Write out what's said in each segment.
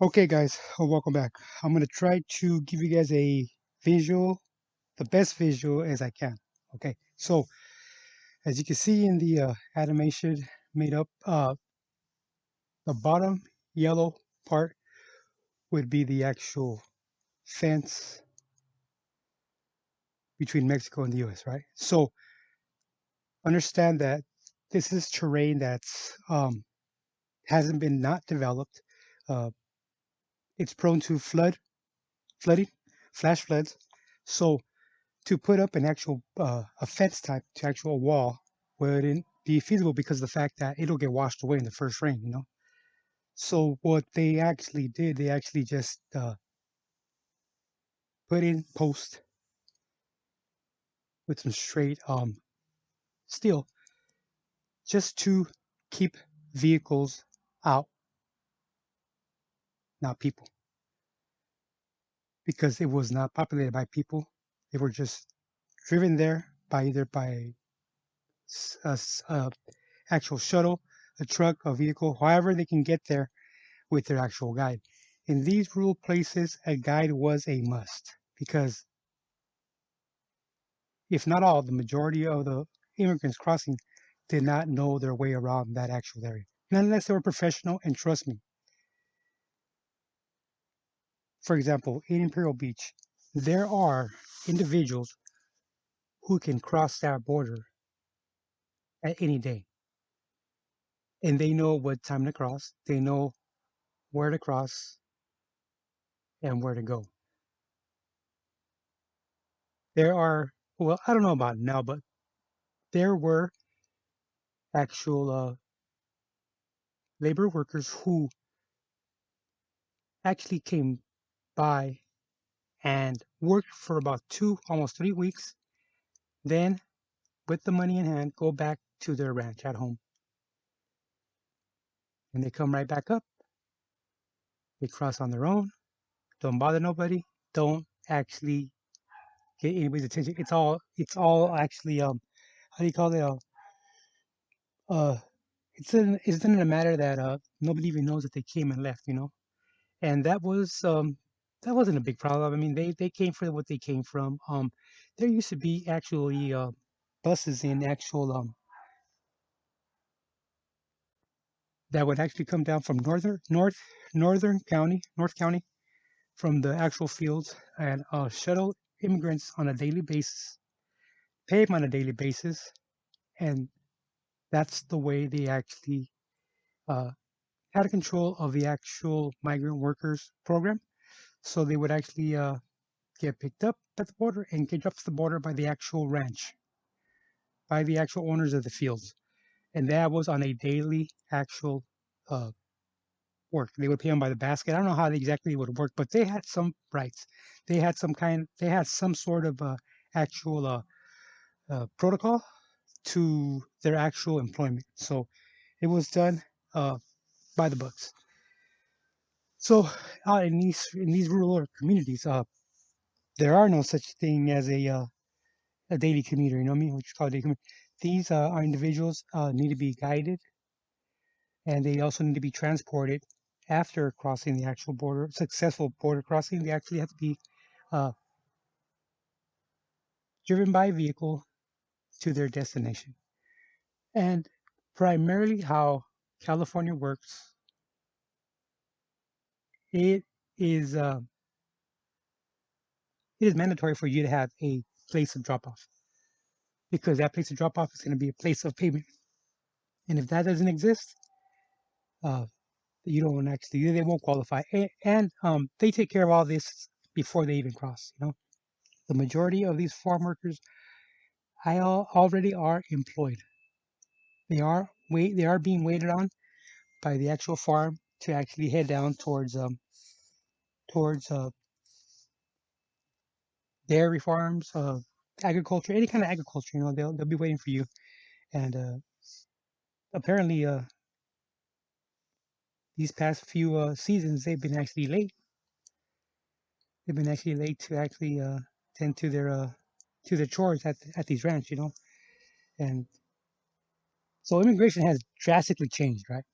Okay, guys, welcome back. I'm going to try to give you guys a visual, the best visual as I can. Okay, so as you can see in the animation made up, the bottom yellow part would be the actual fence between Mexico and the US, right? So understand that this is terrain that's hasn't been not developed. Uh, it's prone to flooding, flash floods. So to put up an actual a fence type to actual wall wouldn't be feasible because of the fact that it'll get washed away in the first rain, you know. So what they actually did, they actually just put in post with some straight steel just to keep vehicles out, not people, because it was not populated by people. They were just driven there by either by actual shuttle, a truck, a vehicle, however they can get there with their actual guide. In these rural places, a guide was a must because, if not all, the majority of the immigrants crossing did not know their way around that actual area. Not unless they were professional, and trust me, for example, in Imperial Beach, there are individuals who can cross that border at any day. And they know what time to cross, they know where to cross, and where to go. There are, well, I don't know about now, but there were actual labor workers who actually came by and worked for about 2, almost 3 weeks, then with the money in hand, go back to their ranch at home. And they come right back up. They cross on their own, don't bother nobody, don't actually get anybody's attention. It's all actually how do you call it? Uh it's in a matter that nobody even knows that they came and left, you know? And that wasn't a big problem. I mean, they came for what they came from. There used to be actually buses in actual that would actually come down from North County, from the actual fields, and shuttle immigrants on a daily basis, pay them on a daily basis, and that's the way they actually uh, had control of the actual migrant workers program. So they would actually get picked up at the border and get dropped to the border by the actual ranch, by the actual owners of the fields. And that was on a daily actual uh, work. They would pay them by the basket. I don't know how they exactly would work, but they had some rights. They had some sort of actual protocol to their actual employment. So it was done uh, by the books. So in these rural communities, there are no such thing as a daily commuter. You know what I mean? Which is called a daily commuter. These are individuals need to be guided, and they also need to be transported after crossing the actual border, successful border crossing. They actually have to be uh, driven by vehicle to their destination. And primarily, how California works, it is uh, it is mandatory for you to have a place of drop off, because that place of drop off is going to be a place of payment. And if that doesn't exist, uh, you don't actually, they won't qualify. And they take care of all this before they even cross. You know, the majority of these farm workers already are employed. They are being waited on by the actual farm to actually head down towards dairy farms, agriculture, any kind of agriculture. You know, they'll be waiting for you. And apparently, these past few seasons, they've been actually late to actually tend to their chores at these ranch, you know. And so immigration has drastically changed, right?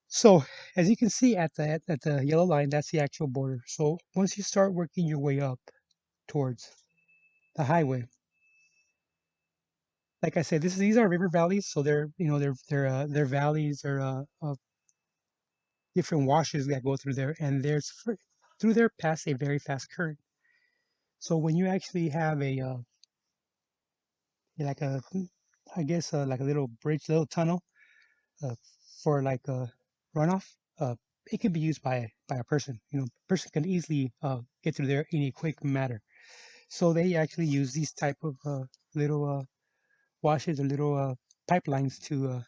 So as you can see at the yellow line, that's the actual border. So once you start working your way up towards the highway, like I said, these are river valleys, so they're they're valleys, they're different washes that go through there, and through there pass a very fast current. So when you actually have a like a I guess like a little bridge, little tunnel uh, for like a runoff, uh, it can be used by a person. You know, a person can easily get through there in a quick matter. So they actually use these type of little washes or little pipelines to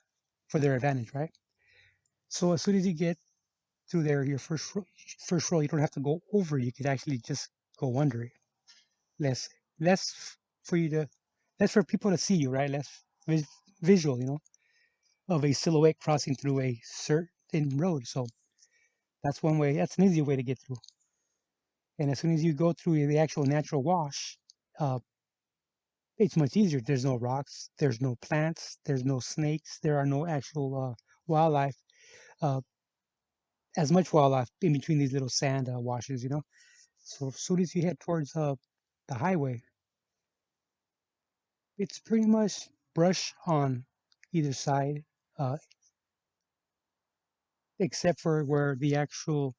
for their advantage, right? So as soon as you get through there, your first row, you don't have to go over. You could actually just go under it. Less less for you to less for people to see you, right? Less visual, of a silhouette crossing through a certain road. So that's one way. That's an easy way to get through. And as soon as you go through the actual natural wash, uh, it's much easier. There's no rocks, there's no plants, there's no snakes, there are no actual wildlife, uh, as much wildlife in between these little sand washes. So as soon as you head towards the highway, it's pretty much brush on either side, uh, except for where the actual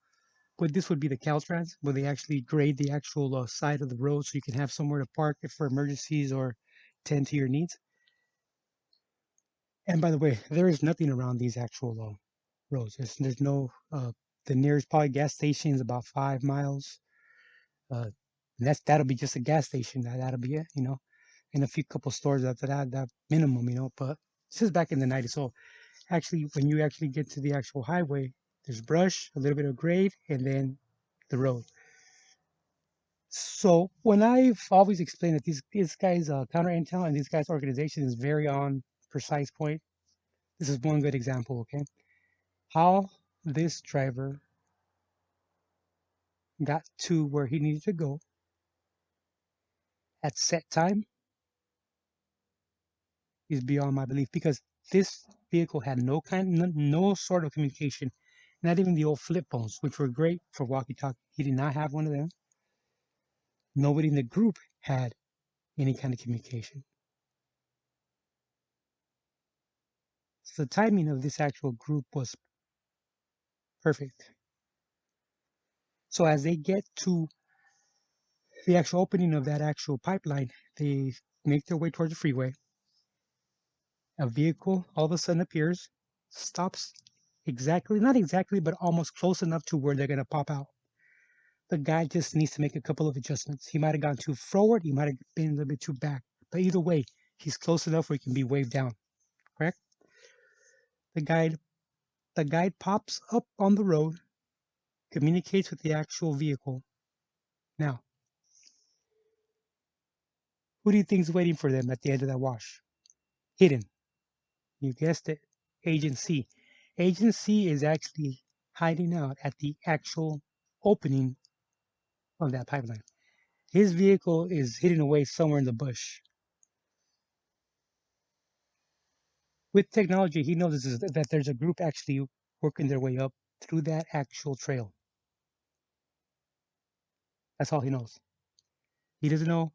but this would be the Caltrans, where they actually grade the actual side of the road so you can have somewhere to park if for emergencies or tend to your needs. And by the way, there is nothing around these actual roads. There's no the nearest probably gas station is about 5 miles. And that'll be just a gas station. That'll be it. And a few couple stores after that minimum. But this is back in the 90s. So actually, when you actually get to the actual highway, there's brush, a little bit of grade, and then the road. So when I've always explained that these guys counter intel and these guys organization is very on precise point. This is one good example. Okay, how this driver got to where he needed to go at set time is beyond my belief because this vehicle had no sort of communication, not even the old flip phones, which were great for walkie-talkie. He did not have one of them. Nobody in the group had any kind of communication. So the timing of this actual group was perfect. So as they get to the actual opening of that actual pipeline, they make their way towards the freeway. A vehicle all of a sudden appears, stops exactly, not exactly, but almost close enough to where they're going to pop out. The guy just needs to make a couple of adjustments. He might have gone too forward, he might have been a little bit too back. But either way, he's close enough where he can be waved down. Correct? The guide the guide pops up on the road, communicates with the actual vehicle. Now, who do you think is waiting for them at the end of that wash? Hidden. You guessed it, Agent C. Agent C is actually hiding out at the actual opening of that pipeline. His vehicle is hidden away somewhere in the bush. With technology, he knows that there's a group actually working their way up through that actual trail. That's all he knows. He doesn't know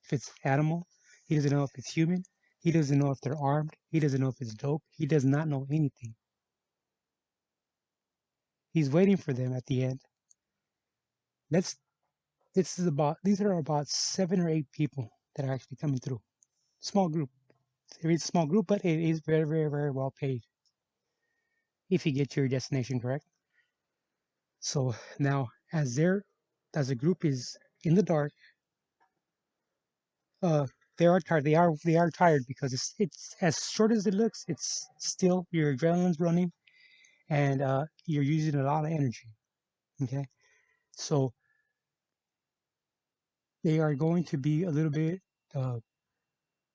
if it's animal. He doesn't know if it's human. He doesn't know if they're armed. He doesn't know if it's dope. He does not know anything. He's waiting for them at the end. Let's these are about 7 or 8 people that are actually coming through. Small group. It's a small group, but it is very, very, very well paid if you get to your destination correct. So now, as the group is in the dark, uh, they are tired. They are tired because it's as short as it looks. It's still your adrenaline's running, and you're using a lot of energy. Okay, so they are going to be a little bit uh,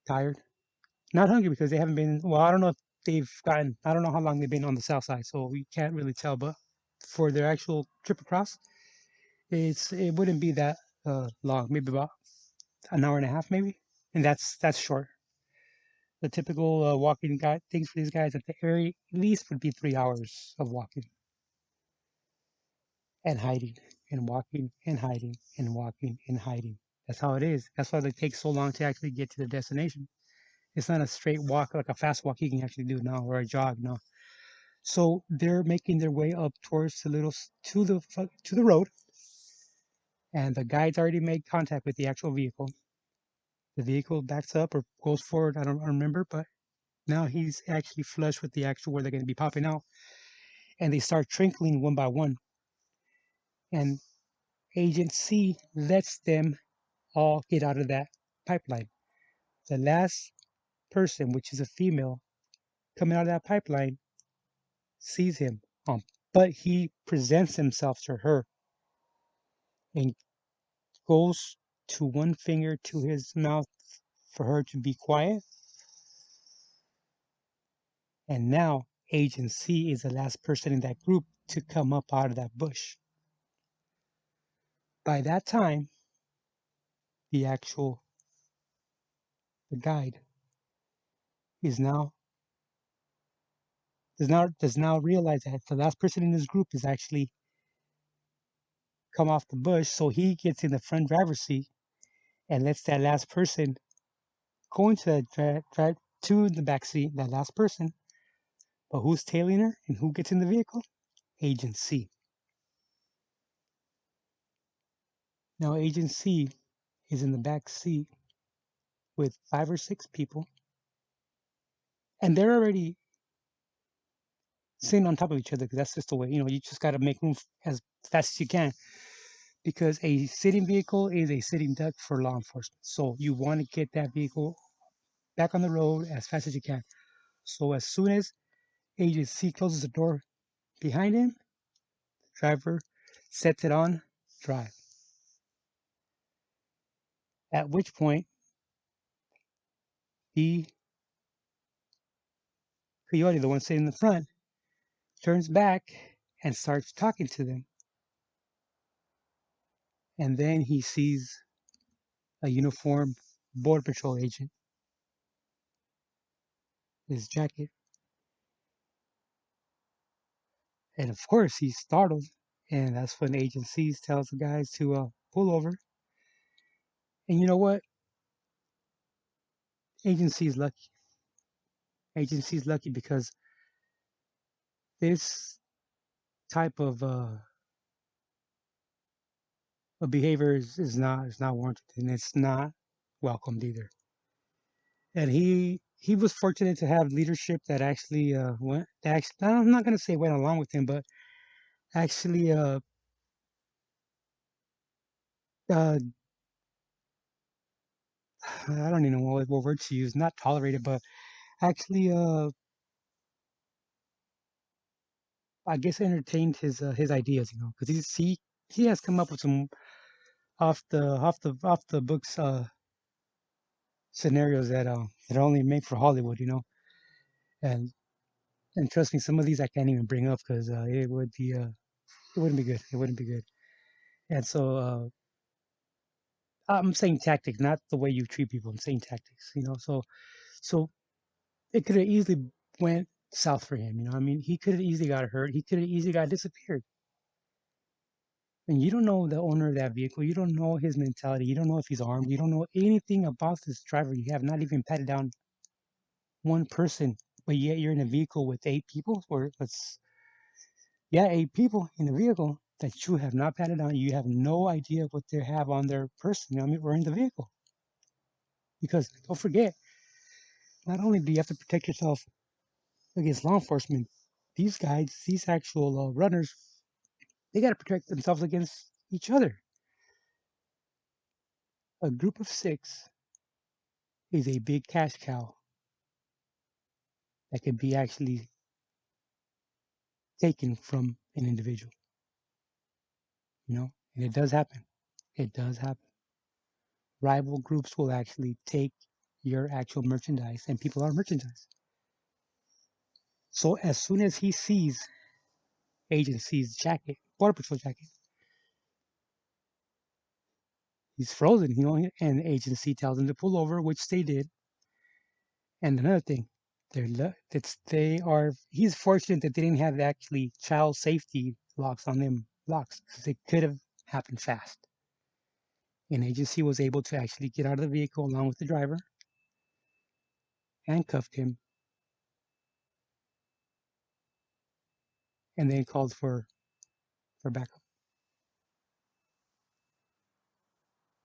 tired. Not hungry because they haven't been. Well, I don't know if they've gotten. I don't know how long they've been on the south side, so we can't really tell. But for their actual trip across, it wouldn't be that long. Maybe about an hour and a half, maybe, and that's short. The typical walking guy things for these guys at the very least would be 3 hours of walking. and hiding and walking and hiding and walking and hiding. That's how it is. That's why they take so long to actually get to the destination. It's not a straight walk like a fast walk you can actually do now or a jog now. So they're making their way up towards the to the road, and the guides already made contact with the actual vehicle. The vehicle backs up or goes forward. I don't remember, but now he's actually flush with the actual where they're going to be popping out, and they start trickling one by one. And Agent C lets them all get out of that pipeline. The last person, which is a female, coming out of that pipeline, sees him, but he presents himself to her and goes to one finger to his mouth for her to be quiet. And now Agent C is the last person in that group to come up out of that bush. By that time, the actual the guide is now does now realize that the last person in this group is actually come off the bush, so he gets in the front driver's seat and lets that last person go into the drive to the back seat, that last person. But who's tailing her and who gets in the vehicle? Agent C. Now Agent C is in the back seat with 5 or 6 people, and they're already sitting on top of each other because that's just the way, you just got to make room as fast as you can because a sitting vehicle is a sitting duck for law enforcement. So you want to get that vehicle back on the road as fast as you can. So as soon as Agent C closes the door behind him, the driver sets it on drive. At which point, the coyote, the one sitting in the front, turns back and starts talking to them. And then he sees a uniformed border patrol agent, his jacket. And of course, he's startled. And that's when Agent C tells the guys to pull over. And you know what? Agent C is lucky. Agent C is lucky because this type of behavior is not warranted, and it's not welcomed either. And he was fortunate to have leadership that actually went. Actually, I'm not going to say went along with him, but actually uh, I don't even know what word to use. Not tolerated, but actually I guess entertained his ideas, because he has come up with some off the books scenarios that are only made for Hollywood, and and trust me, some of these I can't even bring up because it wouldn't be good. It wouldn't be good. And so I'm saying tactics, not the way you treat people. I'm saying tactics, So it could have easily went south for him. I mean, he could have easily got hurt. He could have easily got disappeared. And you don't know the owner of that vehicle. You don't know his mentality. You don't know if he's armed. You don't know anything about this driver. You have not even patted down one person, but yet you're in a vehicle with 8 people, or let's, yeah, 8 people in the vehicle that you have not patted down. You have no idea what they have on their person. I mean, we're in the vehicle because don't forget, not only do you have to protect yourself against law enforcement, these guys, these actual runners, they got to protect themselves against each other. A group of 6 is a big cash cow that can be actually taken from an individual, and it does happen. It does happen. Rival groups will actually take your actual merchandise, and people are merchandise. So as soon as he sees Agent C's jacket, Border Patrol jacket, he's frozen, and Agent C tells him to pull over, which they did. And another thing, he's fortunate that they didn't have actually child safety locks on them blocks because it could have happened fast. An agency was able to actually get out of the vehicle along with the driver, handcuffed him, and then called for backup.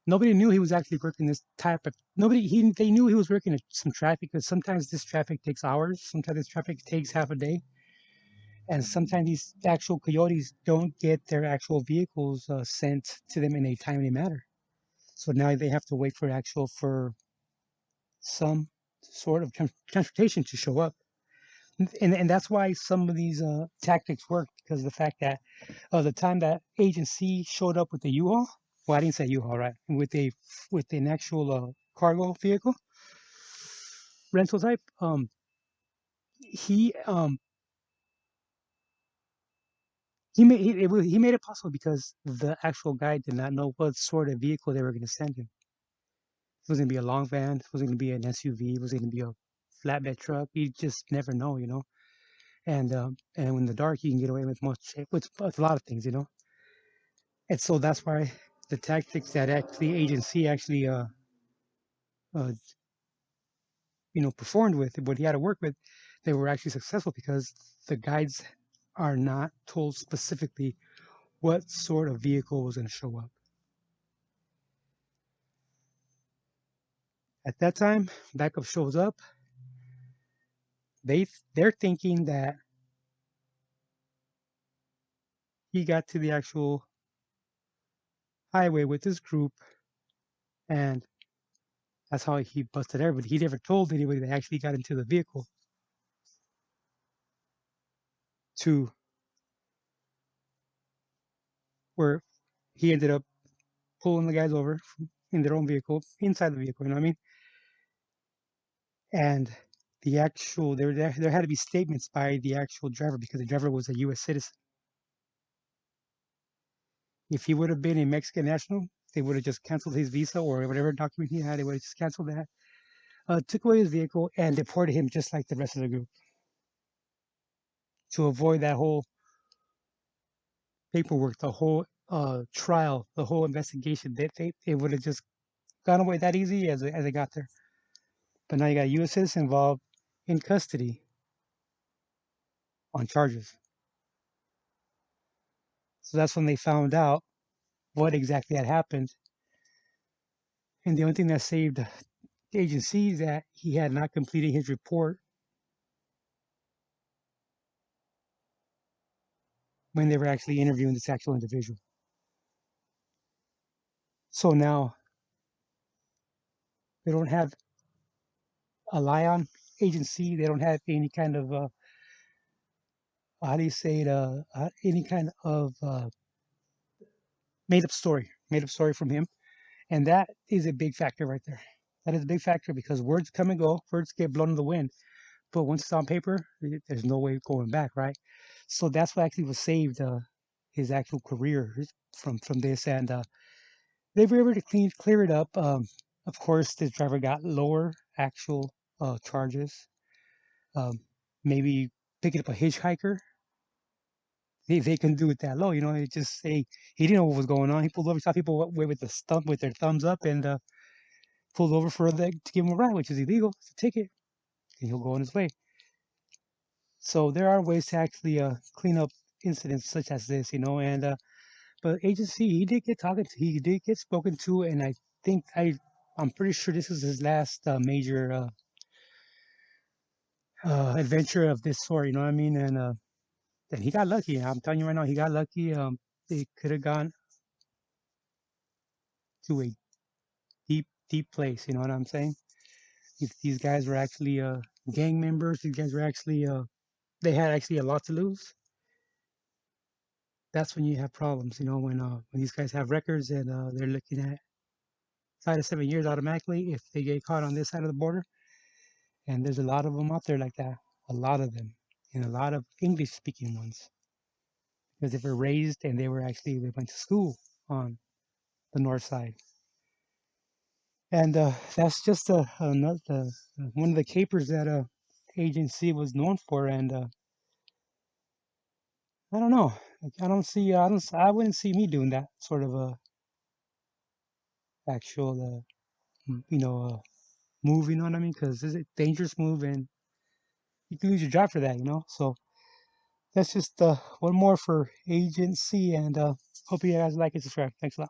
Nobody knew he was actually working this type of nobody. They knew he was working some traffic because sometimes this traffic takes hours, sometimes this traffic takes half a day, and sometimes these actual coyotes don't get their actual vehicles sent to them in a timely manner. So now they have to wait for some sort of transportation to show up. And that's why some of these tactics work because of the fact that the time that agency showed up with the U-Haul, well, I didn't say U-Haul, right? With an actual cargo vehicle rental type, he he made it possible because the actual guy did not know what sort of vehicle they were going to send him. It was going to be a long van, it was going to be an SUV, it was going to be a flatbed truck. You just never know, you know. And in the dark, you can get away with with a lot of things, you know. And so that's why the tactics that actually agency actually uh performed with, what he had to work with, they were actually successful because the guides are not told specifically what sort of vehicle was going to show up. At that time, backup shows up. They're thinking that he got to the actual highway with his group, and that's how he busted everybody. He never told anybody they actually got into the vehicle to where he ended up pulling the guys over in their own vehicle, inside the vehicle. You know what I mean? And there had to be statements by the actual driver because the driver was a U.S. citizen. If he would have been a Mexican national, they would have just canceled his visa or whatever document he had. They would have just canceled that, took away his vehicle, and deported him just like the rest of the group to avoid that whole paperwork, the whole trial, the whole investigation. They would have just gone away that easy as they got there. But now you got a U.S. citizen involved in custody on charges. So that's when they found out what exactly had happened. And the only thing that saved the agency is that he had not completed his report when they were actually interviewing this actual individual. So now they don't have a lie on agency. They don't have any kind of how do you say it? Any kind of made up story from him, and that is a big factor right there. That is a big factor because words come and go, words get blown in the wind. But once it's on paper, there's no way going back, right? So that's what actually was saved his actual career from this, and they were able to clear it up. Of course, this driver got lower actual charges. Um, Maybe picking up a hitchhiker, they can do it that low. You know, it just say he didn't know what was going on. He pulled over, saw people with the stump with their thumbs up, and pulled over to give him a ride, which is illegal. It's a ticket, and he'll go on his way. So there are ways to actually clean up incidents such as this, you know. And but agency, he did get spoken to, and think I'm pretty sure this is his last major adventure of this sort. You know what I mean? And he got lucky. I'm telling you right now, he got lucky. They could have gone to a deep place. You know what I'm saying? If these guys were actually gang members, these guys were actually they had actually a lot to lose. That's when you have problems. You know, when these guys have records and they're looking at 5 to 7 years automatically if they get caught on this side of the border. And there's a lot of them out there like that, a lot of them, and a lot of English speaking ones because they were raised and they went to school on the north side. And that's just one of the capers that agency was known for. And I don't know. Like, I don't see, I don't, I wouldn't see me doing that sort of a actual, move. You know what I mean? Because it's a dangerous move, and you can lose your job for that. So that's just one more for agency, and hope you guys like it. Subscribe. Thanks a lot.